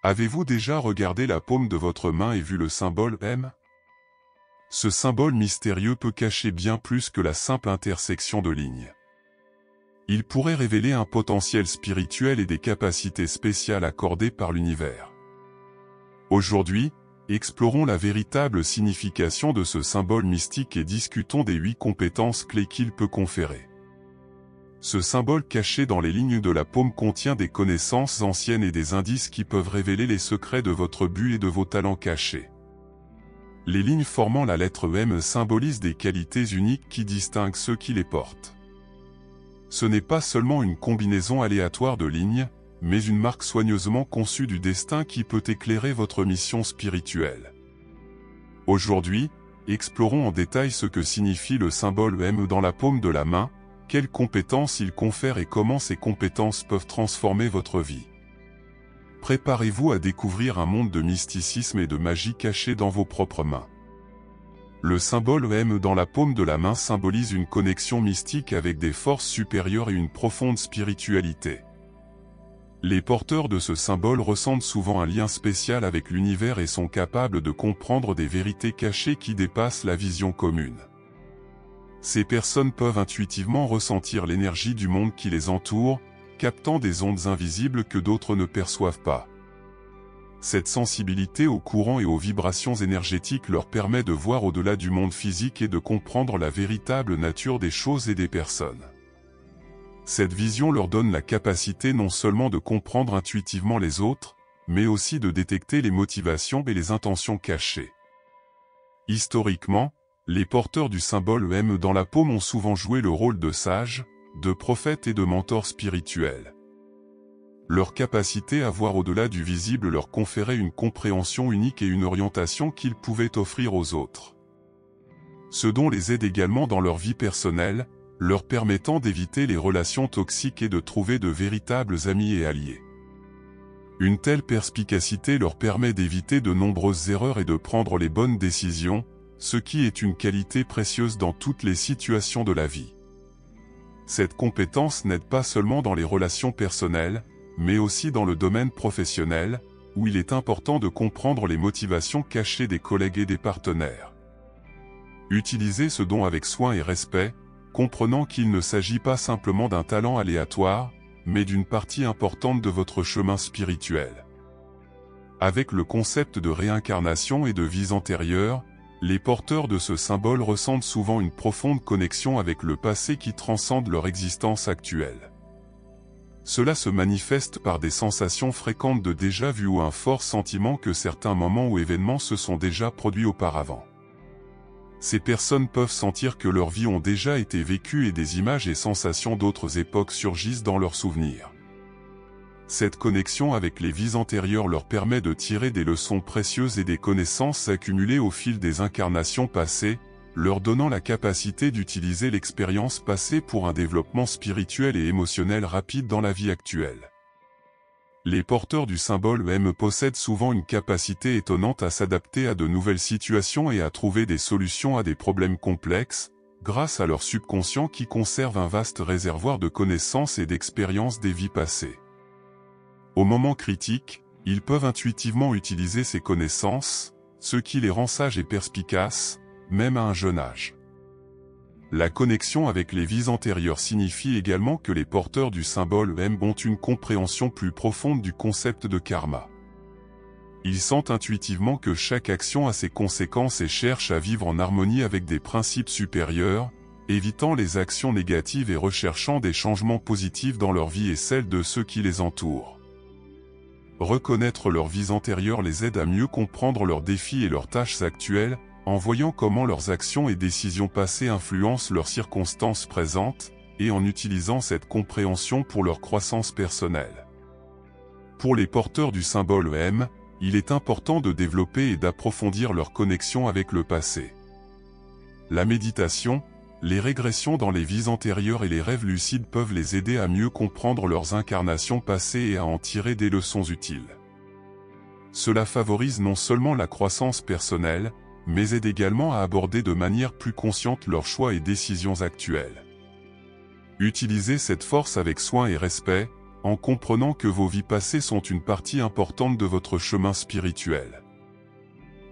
Avez-vous déjà regardé la paume de votre main et vu le symbole M? Ce symbole mystérieux peut cacher bien plus que la simple intersection de lignes. Il pourrait révéler un potentiel spirituel et des capacités spéciales accordées par l'univers. Aujourd'hui, explorons la véritable signification de ce symbole mystique et discutons des 8 compétences clés qu'il peut conférer. Ce symbole caché dans les lignes de la paume contient des connaissances anciennes et des indices qui peuvent révéler les secrets de votre but et de vos talents cachés. Les lignes formant la lettre M symbolisent des qualités uniques qui distinguent ceux qui les portent. Ce n'est pas seulement une combinaison aléatoire de lignes, mais une marque soigneusement conçue du destin qui peut éclairer votre mission spirituelle. Aujourd'hui, explorons en détail ce que signifie le symbole M dans la paume de la main, quelles compétences il confère et comment ces compétences peuvent transformer votre vie. Préparez-vous à découvrir un monde de mysticisme et de magie caché dans vos propres mains. Le symbole M dans la paume de la main symbolise une connexion mystique avec des forces supérieures et une profonde spiritualité. Les porteurs de ce symbole ressentent souvent un lien spécial avec l'univers et sont capables de comprendre des vérités cachées qui dépassent la vision commune. Ces personnes peuvent intuitivement ressentir l'énergie du monde qui les entoure, captant des ondes invisibles que d'autres ne perçoivent pas. Cette sensibilité aux courants et aux vibrations énergétiques leur permet de voir au-delà du monde physique et de comprendre la véritable nature des choses et des personnes. Cette vision leur donne la capacité non seulement de comprendre intuitivement les autres, mais aussi de détecter les motivations et les intentions cachées. Historiquement, les porteurs du symbole M dans la paume ont souvent joué le rôle de sages, de prophètes et de mentors spirituels. Leur capacité à voir au-delà du visible leur conférait une compréhension unique et une orientation qu'ils pouvaient offrir aux autres. Ce don les aide également dans leur vie personnelle, leur permettant d'éviter les relations toxiques et de trouver de véritables amis et alliés. Une telle perspicacité leur permet d'éviter de nombreuses erreurs et de prendre les bonnes décisions, ce qui est une qualité précieuse dans toutes les situations de la vie. Cette compétence n'aide pas seulement dans les relations personnelles, mais aussi dans le domaine professionnel, où il est important de comprendre les motivations cachées des collègues et des partenaires. Utilisez ce don avec soin et respect, comprenant qu'il ne s'agit pas simplement d'un talent aléatoire, mais d'une partie importante de votre chemin spirituel. Avec le concept de réincarnation et de vies antérieures, les porteurs de ce symbole ressentent souvent une profonde connexion avec le passé qui transcende leur existence actuelle. Cela se manifeste par des sensations fréquentes de déjà-vu ou un fort sentiment que certains moments ou événements se sont déjà produits auparavant. Ces personnes peuvent sentir que leurs vies ont déjà été vécues et des images et sensations d'autres époques surgissent dans leurs souvenirs. Cette connexion avec les vies antérieures leur permet de tirer des leçons précieuses et des connaissances accumulées au fil des incarnations passées, leur donnant la capacité d'utiliser l'expérience passée pour un développement spirituel et émotionnel rapide dans la vie actuelle. Les porteurs du symbole M possèdent souvent une capacité étonnante à s'adapter à de nouvelles situations et à trouver des solutions à des problèmes complexes, grâce à leur subconscient qui conserve un vaste réservoir de connaissances et d'expériences des vies passées. Au moment critique, ils peuvent intuitivement utiliser ces connaissances, ce qui les rend sages et perspicaces, même à un jeune âge. La connexion avec les vies antérieures signifie également que les porteurs du symbole M ont une compréhension plus profonde du concept de karma. Ils sentent intuitivement que chaque action a ses conséquences et cherchent à vivre en harmonie avec des principes supérieurs, évitant les actions négatives et recherchant des changements positifs dans leur vie et celle de ceux qui les entourent. Reconnaître leurs vies antérieures les aide à mieux comprendre leurs défis et leurs tâches actuelles, en voyant comment leurs actions et décisions passées influencent leurs circonstances présentes, et en utilisant cette compréhension pour leur croissance personnelle. Pour les porteurs du symbole M, il est important de développer et d'approfondir leur connexion avec le passé. La méditation, les régressions dans les vies antérieures et les rêves lucides peuvent les aider à mieux comprendre leurs incarnations passées et à en tirer des leçons utiles. Cela favorise non seulement la croissance personnelle, mais aide également à aborder de manière plus consciente leurs choix et décisions actuelles. Utilisez cette force avec soin et respect, en comprenant que vos vies passées sont une partie importante de votre chemin spirituel.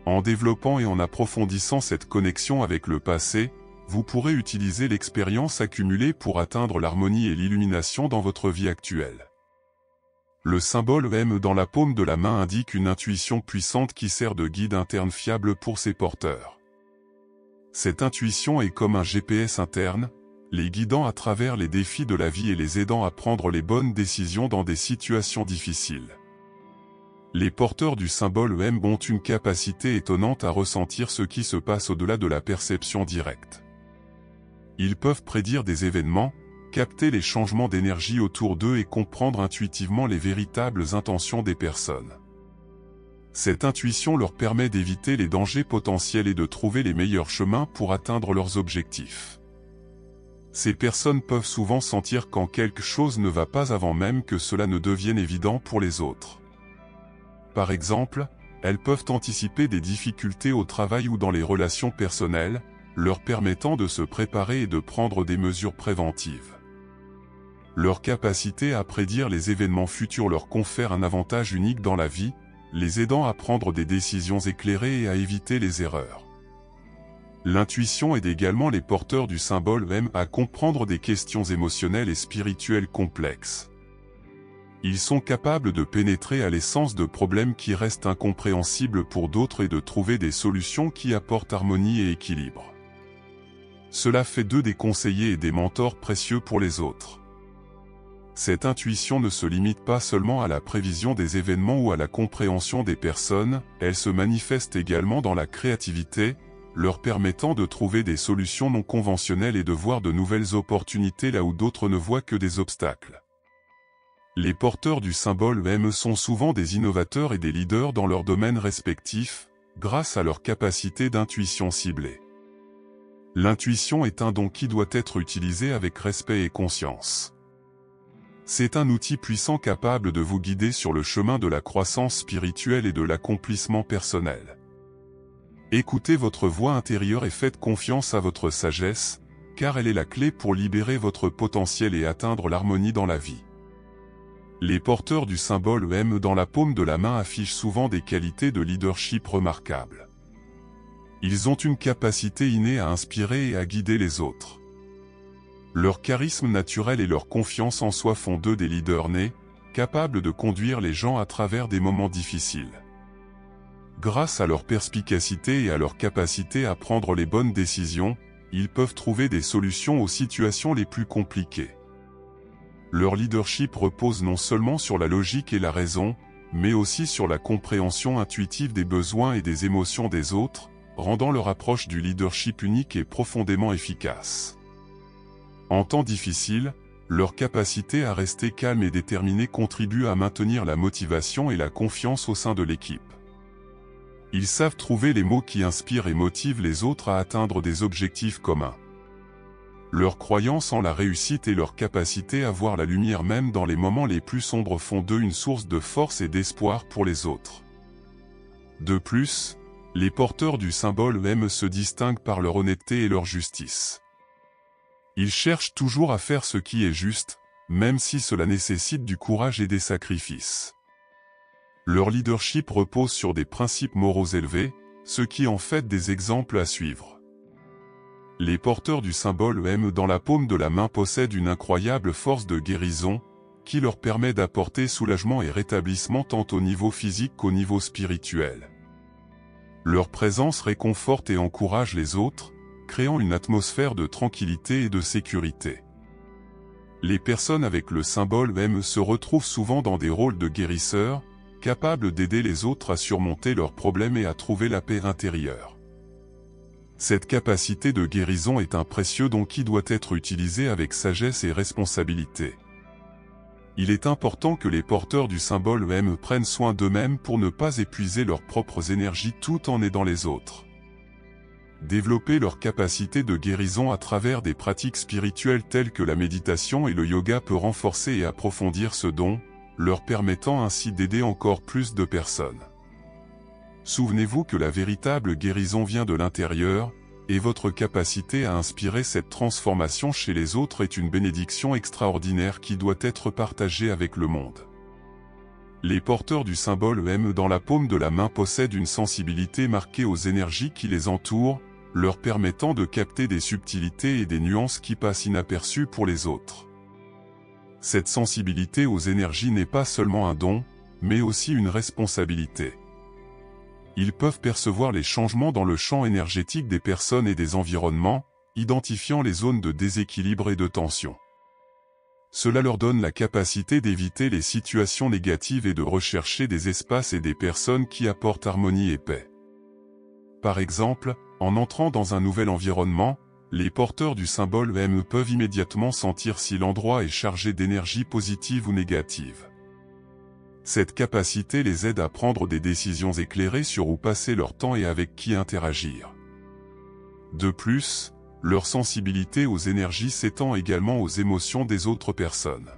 En développant et en approfondissant cette connexion avec le passé, vous pourrez utiliser l'expérience accumulée pour atteindre l'harmonie et l'illumination dans votre vie actuelle. Le symbole M dans la paume de la main indique une intuition puissante qui sert de guide interne fiable pour ses porteurs. Cette intuition est comme un GPS interne, les guidant à travers les défis de la vie et les aidant à prendre les bonnes décisions dans des situations difficiles. Les porteurs du symbole M ont une capacité étonnante à ressentir ce qui se passe au-delà de la perception directe. Ils peuvent prédire des événements, capter les changements d'énergie autour d'eux et comprendre intuitivement les véritables intentions des personnes. Cette intuition leur permet d'éviter les dangers potentiels et de trouver les meilleurs chemins pour atteindre leurs objectifs. Ces personnes peuvent souvent sentir quand quelque chose ne va pas avant même que cela ne devienne évident pour les autres. Par exemple, elles peuvent anticiper des difficultés au travail ou dans les relations personnelles, leur permettant de se préparer et de prendre des mesures préventives. Leur capacité à prédire les événements futurs leur confère un avantage unique dans la vie, les aidant à prendre des décisions éclairées et à éviter les erreurs. L'intuition aide également les porteurs du symbole M à comprendre des questions émotionnelles et spirituelles complexes. Ils sont capables de pénétrer à l'essence de problèmes qui restent incompréhensibles pour d'autres et de trouver des solutions qui apportent harmonie et équilibre. Cela fait d'eux des conseillers et des mentors précieux pour les autres. Cette intuition ne se limite pas seulement à la prévision des événements ou à la compréhension des personnes, elle se manifeste également dans la créativité, leur permettant de trouver des solutions non conventionnelles et de voir de nouvelles opportunités là où d'autres ne voient que des obstacles. Les porteurs du symbole M sont souvent des innovateurs et des leaders dans leurs domaines respectifs, grâce à leur capacité d'intuition ciblée. L'intuition est un don qui doit être utilisé avec respect et conscience. C'est un outil puissant capable de vous guider sur le chemin de la croissance spirituelle et de l'accomplissement personnel. Écoutez votre voix intérieure et faites confiance à votre sagesse, car elle est la clé pour libérer votre potentiel et atteindre l'harmonie dans la vie. Les porteurs du symbole M dans la paume de la main affichent souvent des qualités de leadership remarquables. Ils ont une capacité innée à inspirer et à guider les autres. Leur charisme naturel et leur confiance en soi font d'eux des leaders nés, capables de conduire les gens à travers des moments difficiles. Grâce à leur perspicacité et à leur capacité à prendre les bonnes décisions, ils peuvent trouver des solutions aux situations les plus compliquées. Leur leadership repose non seulement sur la logique et la raison, mais aussi sur la compréhension intuitive des besoins et des émotions des autres, rendant leur approche du leadership unique et profondément efficace. En temps difficile, leur capacité à rester calme et déterminée contribue à maintenir la motivation et la confiance au sein de l'équipe. Ils savent trouver les mots qui inspirent et motivent les autres à atteindre des objectifs communs. Leur croyance en la réussite et leur capacité à voir la lumière même dans les moments les plus sombres font d'eux une source de force et d'espoir pour les autres. De plus, les porteurs du symbole M se distinguent par leur honnêteté et leur justice. Ils cherchent toujours à faire ce qui est juste, même si cela nécessite du courage et des sacrifices. Leur leadership repose sur des principes moraux élevés, ce qui en fait des exemples à suivre. Les porteurs du symbole M dans la paume de la main possèdent une incroyable force de guérison, qui leur permet d'apporter soulagement et rétablissement tant au niveau physique qu'au niveau spirituel. Leur présence réconforte et encourage les autres, créant une atmosphère de tranquillité et de sécurité. Les personnes avec le symbole M se retrouvent souvent dans des rôles de guérisseurs, capables d'aider les autres à surmonter leurs problèmes et à trouver la paix intérieure. Cette capacité de guérison est un précieux don qui doit être utilisé avec sagesse et responsabilité. Il est important que les porteurs du symbole M prennent soin d'eux-mêmes pour ne pas épuiser leurs propres énergies tout en aidant les autres. Développer leur capacité de guérison à travers des pratiques spirituelles telles que la méditation et le yoga peut renforcer et approfondir ce don, leur permettant ainsi d'aider encore plus de personnes. Souvenez-vous que la véritable guérison vient de l'intérieur, et votre capacité à inspirer cette transformation chez les autres est une bénédiction extraordinaire qui doit être partagée avec le monde. Les porteurs du symbole M dans la paume de la main possèdent une sensibilité marquée aux énergies qui les entourent, leur permettant de capter des subtilités et des nuances qui passent inaperçues pour les autres. Cette sensibilité aux énergies n'est pas seulement un don, mais aussi une responsabilité. Ils peuvent percevoir les changements dans le champ énergétique des personnes et des environnements, identifiant les zones de déséquilibre et de tension. Cela leur donne la capacité d'éviter les situations négatives et de rechercher des espaces et des personnes qui apportent harmonie et paix. Par exemple, en entrant dans un nouvel environnement, les porteurs du symbole M peuvent immédiatement sentir si l'endroit est chargé d'énergie positive ou négative. Cette capacité les aide à prendre des décisions éclairées sur où passer leur temps et avec qui interagir. De plus, leur sensibilité aux énergies s'étend également aux émotions des autres personnes.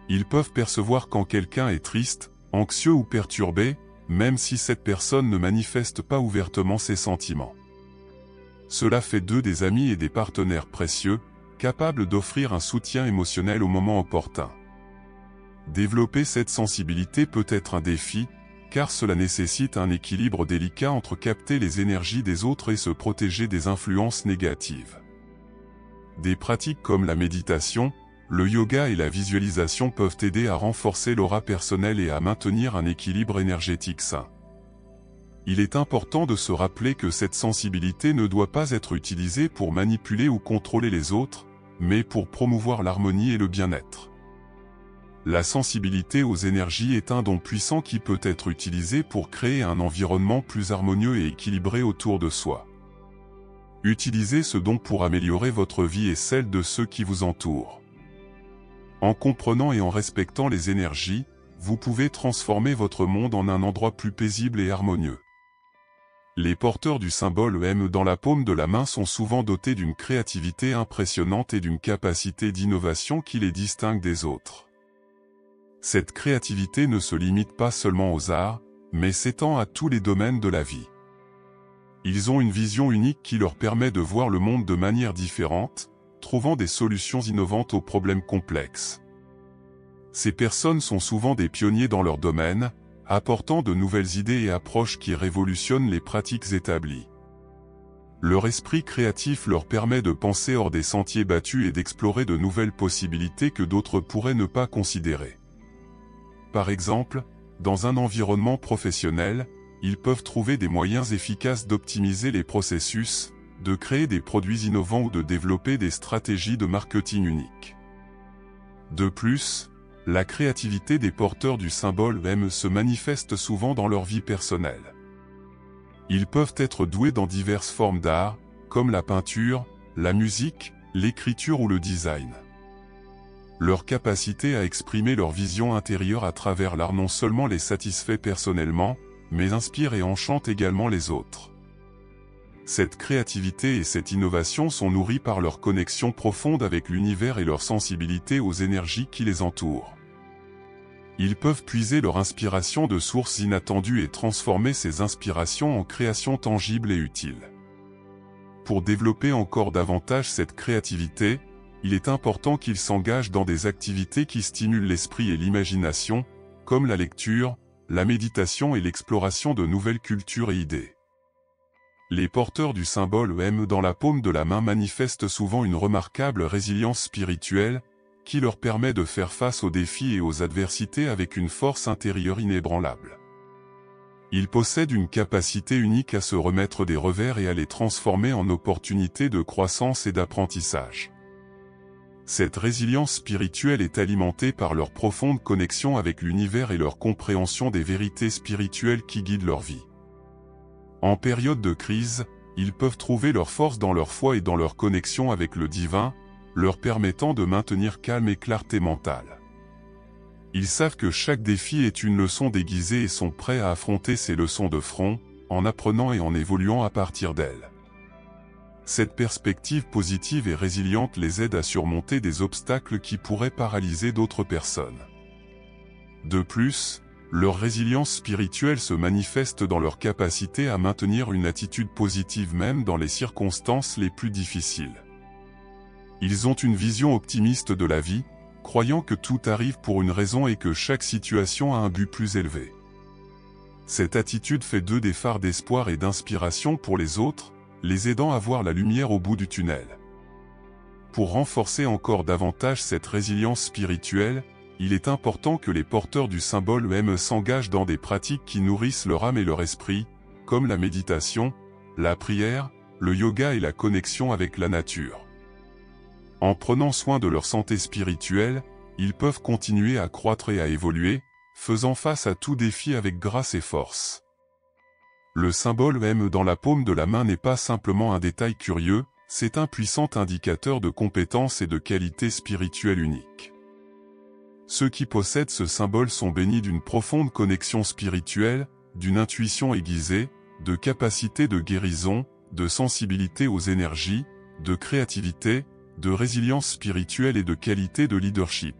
Ils peuvent percevoir quand quelqu'un est triste, anxieux ou perturbé, même si cette personne ne manifeste pas ouvertement ses sentiments. Cela fait d'eux des amis et des partenaires précieux, capables d'offrir un soutien émotionnel au moment opportun. Développer cette sensibilité peut être un défi, car cela nécessite un équilibre délicat entre capter les énergies des autres et se protéger des influences négatives. Des pratiques comme la méditation, le yoga et la visualisation peuvent aider à renforcer l'aura personnelle et à maintenir un équilibre énergétique sain. Il est important de se rappeler que cette sensibilité ne doit pas être utilisée pour manipuler ou contrôler les autres, mais pour promouvoir l'harmonie et le bien-être. La sensibilité aux énergies est un don puissant qui peut être utilisé pour créer un environnement plus harmonieux et équilibré autour de soi. Utilisez ce don pour améliorer votre vie et celle de ceux qui vous entourent. En comprenant et en respectant les énergies, vous pouvez transformer votre monde en un endroit plus paisible et harmonieux. Les porteurs du symbole M dans la paume de la main sont souvent dotés d'une créativité impressionnante et d'une capacité d'innovation qui les distingue des autres. Cette créativité ne se limite pas seulement aux arts, mais s'étend à tous les domaines de la vie. Ils ont une vision unique qui leur permet de voir le monde de manière différente, trouvant des solutions innovantes aux problèmes complexes. Ces personnes sont souvent des pionniers dans leur domaine, apportant de nouvelles idées et approches qui révolutionnent les pratiques établies. Leur esprit créatif leur permet de penser hors des sentiers battus et d'explorer de nouvelles possibilités que d'autres pourraient ne pas considérer. Par exemple, dans un environnement professionnel, ils peuvent trouver des moyens efficaces d'optimiser les processus, de créer des produits innovants ou de développer des stratégies de marketing uniques. De plus, la créativité des porteurs du symbole M se manifeste souvent dans leur vie personnelle. Ils peuvent être doués dans diverses formes d'art, comme la peinture, la musique, l'écriture ou le design. Leur capacité à exprimer leur vision intérieure à travers l'art non seulement les satisfait personnellement, mais inspire et enchante également les autres. Cette créativité et cette innovation sont nourries par leur connexion profonde avec l'univers et leur sensibilité aux énergies qui les entourent. Ils peuvent puiser leur inspiration de sources inattendues et transformer ces inspirations en créations tangibles et utiles. Pour développer encore davantage cette créativité, il est important qu'ils s'engagent dans des activités qui stimulent l'esprit et l'imagination, comme la lecture, la méditation et l'exploration de nouvelles cultures et idées. Les porteurs du symbole M dans la paume de la main manifestent souvent une remarquable résilience spirituelle, qui leur permet de faire face aux défis et aux adversités avec une force intérieure inébranlable. Ils possèdent une capacité unique à se remettre des revers et à les transformer en opportunités de croissance et d'apprentissage. Cette résilience spirituelle est alimentée par leur profonde connexion avec l'univers et leur compréhension des vérités spirituelles qui guident leur vie. En période de crise, ils peuvent trouver leur force dans leur foi et dans leur connexion avec le divin, leur permettant de maintenir calme et clarté mentale. Ils savent que chaque défi est une leçon déguisée et sont prêts à affronter ces leçons de front, en apprenant et en évoluant à partir d'elles. Cette perspective positive et résiliente les aide à surmonter des obstacles qui pourraient paralyser d'autres personnes. De plus, Leur résilience spirituelle se manifeste dans leur capacité à maintenir une attitude positive même dans les circonstances les plus difficiles. Ils ont une vision optimiste de la vie, croyant que tout arrive pour une raison et que chaque situation a un but plus élevé. Cette attitude fait d'eux des phares d'espoir et d'inspiration pour les autres, les aidant à voir la lumière au bout du tunnel. Pour renforcer encore davantage cette résilience spirituelle, il est important que les porteurs du symbole M s'engagent dans des pratiques qui nourrissent leur âme et leur esprit, comme la méditation, la prière, le yoga et la connexion avec la nature. En prenant soin de leur santé spirituelle, ils peuvent continuer à croître et à évoluer, faisant face à tout défi avec grâce et force. Le symbole M dans la paume de la main n'est pas simplement un détail curieux, c'est un puissant indicateur de compétence et de qualité spirituelle unique. Ceux qui possèdent ce symbole sont bénis d'une profonde connexion spirituelle, d'une intuition aiguisée, de capacités de guérison, de sensibilité aux énergies, de créativité, de résilience spirituelle et de qualité de leadership.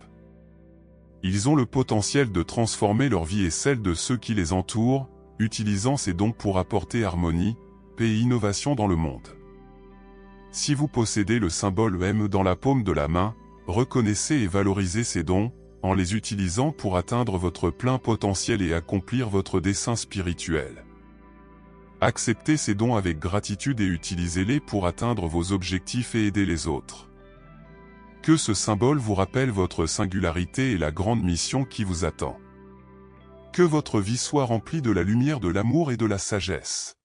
Ils ont le potentiel de transformer leur vie et celle de ceux qui les entourent, utilisant ces dons pour apporter harmonie, paix et innovation dans le monde. Si vous possédez le symbole M dans la paume de la main, reconnaissez et valorisez ces dons, en les utilisant pour atteindre votre plein potentiel et accomplir votre dessein spirituel. Acceptez ces dons avec gratitude et utilisez-les pour atteindre vos objectifs et aider les autres. Que ce symbole vous rappelle votre singularité et la grande mission qui vous attend. Que votre vie soit remplie de la lumière de l'amour et de la sagesse.